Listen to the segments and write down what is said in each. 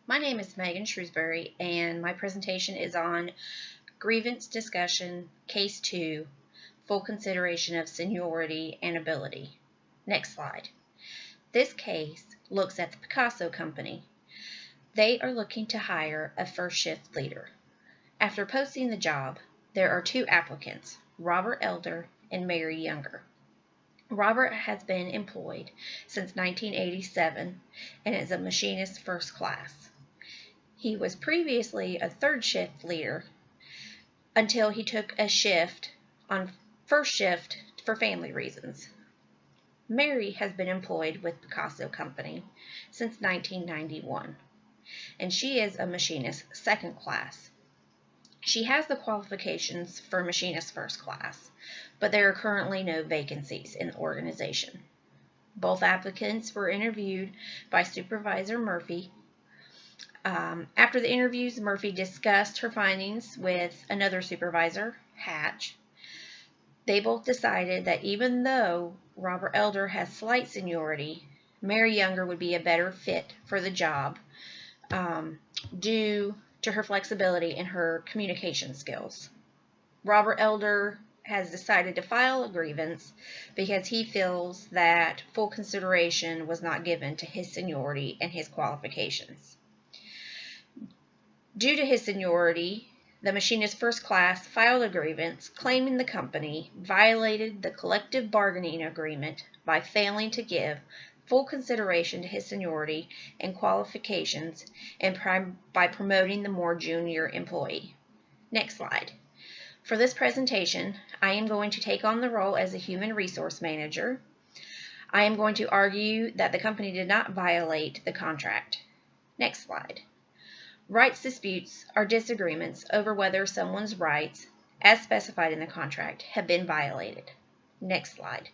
My name is Megan Shrewsbury, and my presentation is on Grievance Discussion, Case 2, Full Consideration of Seniority and Ability. Next slide. This case looks at the Picasso Company. They are looking to hire a first shift leader. After posting the job, there are two applicants, Robert Elder and Mary Younger. Robert has been employed since 1987 and is a machinist first class. He was previously a third shift leader until he took a shift on first shift for family reasons. Mary has been employed with Picasso Company since 1991, and she is a machinist second class. She has the qualifications for machinist first class, but there are currently no vacancies in the organization. Both applicants were interviewed by Supervisor Murphy. After the interviews, Murphy discussed her findings with another supervisor, Hatch. They both decided that even though Robert Elder has slight seniority, Mary Younger would be a better fit for the job due to her flexibility and her communication skills. Robert Elder has decided to file a grievance because he feels that full consideration was not given to his seniority and his qualifications. Due to his seniority, the machinist first class filed a grievance claiming the company violated the collective bargaining agreement by failing to give full consideration to his seniority and qualifications and by promoting the more junior employee. Next slide. For this presentation, I am going to take on the role as a human resource manager. I am going to argue that the company did not violate the contract. Next slide. Rights disputes are disagreements over whether someone's rights, as specified in the contract, have been violated. Next slide.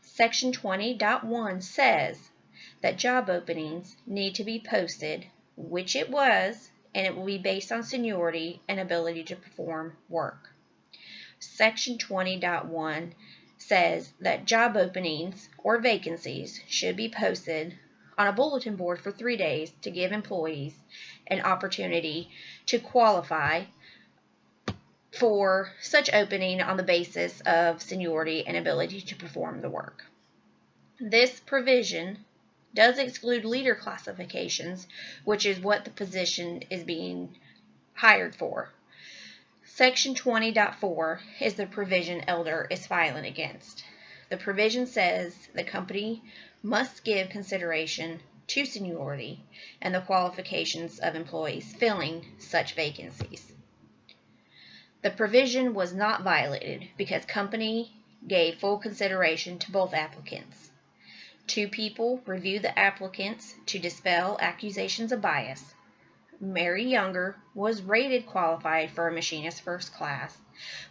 Section 20.1 says that job openings need to be posted, which it was, and it will be based on seniority and ability to perform work. Section 20.1 says that job openings or vacancies should be posted on a bulletin board for 3 days to give employees an opportunity to qualify for such opening on the basis of seniority and ability to perform the work. This provision does exclude leader classifications, which is what the position is being hired for. Section 20.4 is the provision Elder is filing against. The provision says the company must give consideration to seniority and the qualifications of employees filling such vacancies. The provision was not violated because company gave full consideration to both applicants. Two people reviewed the applicants to dispel accusations of bias. Mary Younger was rated qualified for a machinist first class,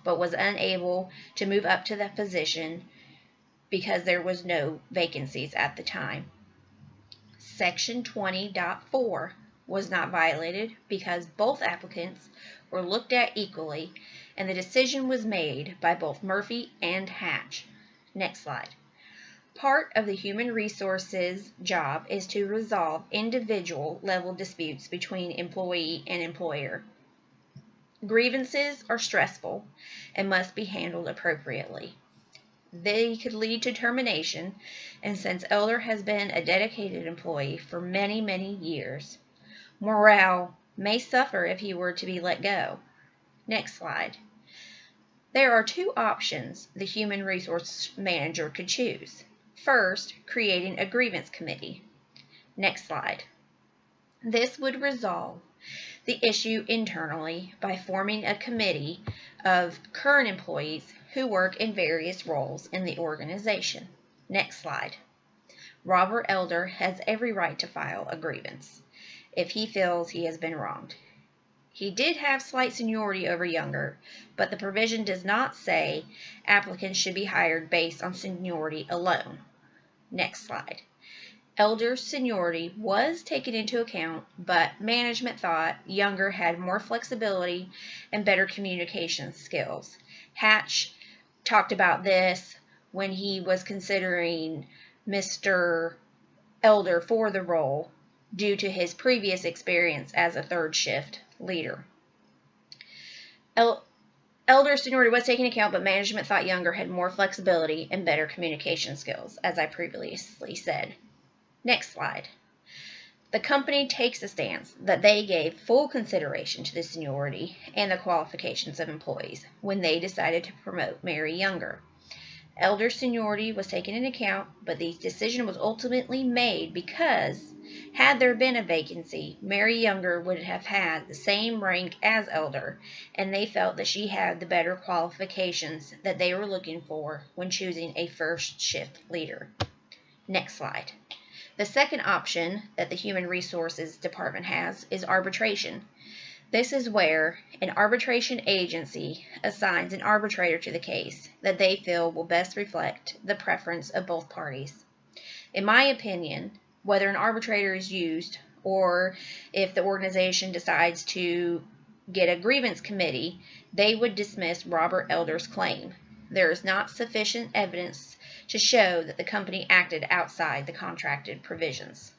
but was unable to move up to that position because there was no vacancies at the time. Section 20.4 was not violated because both applicants were looked at equally and the decision was made by both Murphy and Hatch. Next slide. Part of the human resources job is to resolve individual level disputes between employee and employer. Grievances are stressful and must be handled appropriately. They could lead to termination, and since Elder has been a dedicated employee for many, many years, morale may suffer if he were to be let go. Next slide. There are two options the human resource manager could choose. First, creating a grievance committee. Next slide. This would resolve the issue internally by forming a committee of current employees who work in various roles in the organization. Next slide. Robert Elder has every right to file a grievance if he feels he has been wronged. He did have slight seniority over Younger, but the provision does not say applicants should be hired based on seniority alone. Next slide. Elder's seniority was taken into account, but management thought Younger had more flexibility and better communication skills. Hatch talked about this when he was considering Mr. Elder for the role, due to his previous experience as a third shift leader. Elder seniority was taken into account, but management thought Younger had more flexibility and better communication skills, as I previously said. Next slide. The company takes a stance that they gave full consideration to the seniority and the qualifications of employees when they decided to promote Mary Younger. Elder seniority was taken into account, but the decision was ultimately made because, had there been a vacancy, Mary Younger would have had the same rank as Elder, and they felt that she had the better qualifications that they were looking for when choosing a first shift leader. Next slide. The second option that the Human Resources Department has is arbitration. This is where an arbitration agency assigns an arbitrator to the case that they feel will best reflect the preference of both parties. In my opinion, whether an arbitrator is used or if the organization decides to get a grievance committee, they would dismiss Robert Elder's claim. There is not sufficient evidence to show that the company acted outside the contracted provisions.